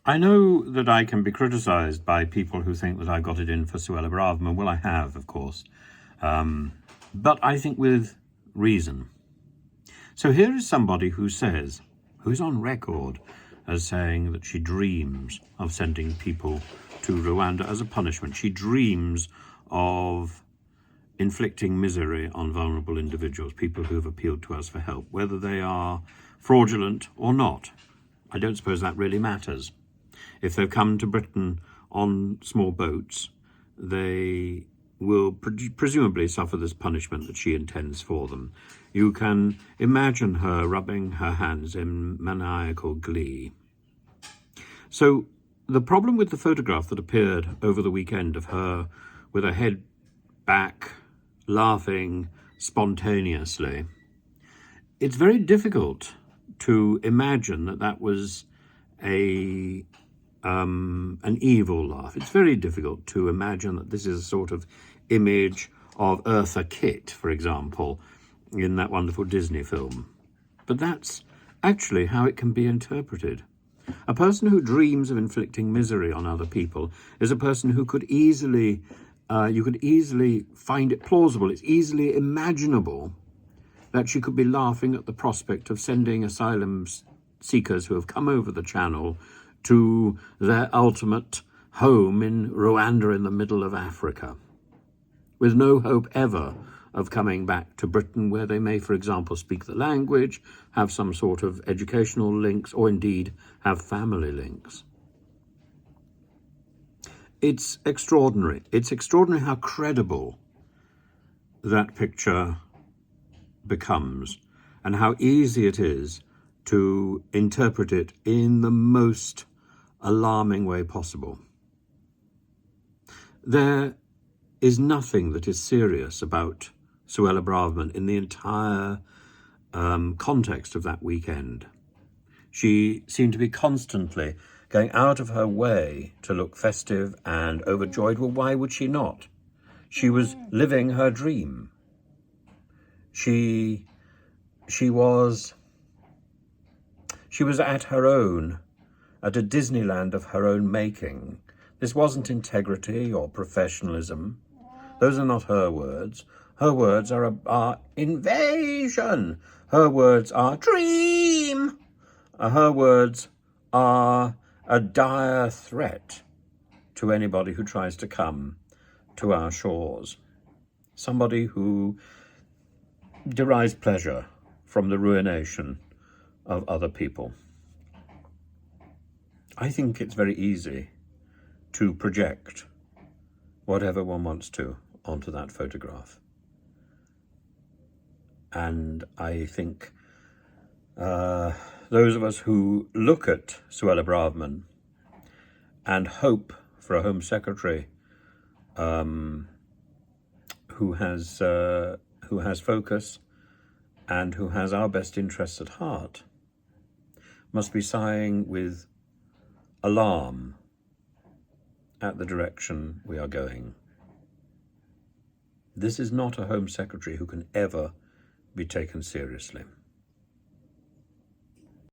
I know that I can be criticised by people who think that I got it in for Suella Braverman. Well, I have, of course, but I think with reason. So here is somebody who's on record as saying that she dreams of sending people to Rwanda as a punishment. She dreams of inflicting misery on vulnerable individuals, people who have appealed to us for help, whether they are fraudulent or not. I don't suppose that really matters. If they've come to Britain on small boats, they will presumably suffer this punishment that she intends for them. You can imagine her rubbing her hands in maniacal glee. So the problem with the photograph that appeared over the weekend of her with her head back, laughing spontaneously, it's very difficult to imagine that that was an evil laugh. It's very difficult to imagine that this is a sort of image of Eartha Kitt, for example, in that wonderful Disney film. But that's actually how it can be interpreted. A person who dreams of inflicting misery on other people is a person who could easily, you could easily find it plausible, it's easily imaginable that she could be laughing at the prospect of sending asylum seekers who have come over the channel to their ultimate home in Rwanda in the middle of Africa, with no hope ever of coming back to Britain, where they may, for example, speak the language, have some sort of educational links, or indeed have family links. It's extraordinary. It's extraordinary how credible that picture becomes and how easy it is to interpret it in the most alarming way possible. There is nothing that is serious about Suella Braverman in the entire context of that weekend. She seemed to be constantly going out of her way to look festive and overjoyed. Well, why would she not? She was living her dream. She was at her own, at a Disneyland of her own making. This wasn't integrity or professionalism. Those are not her words. Her words are invasion. Her words are dream. Her words are a dire threat to anybody who tries to come to our shores. Somebody who derives pleasure from the ruination of other people. I think it's very easy to project whatever one wants to onto that photograph. And I think those of us who look at Suella Braverman and hope for a Home Secretary who has focus and who has our best interests at heart must be sighing with alarm at the direction we are going. This is not a Home Secretary who can ever be taken seriously.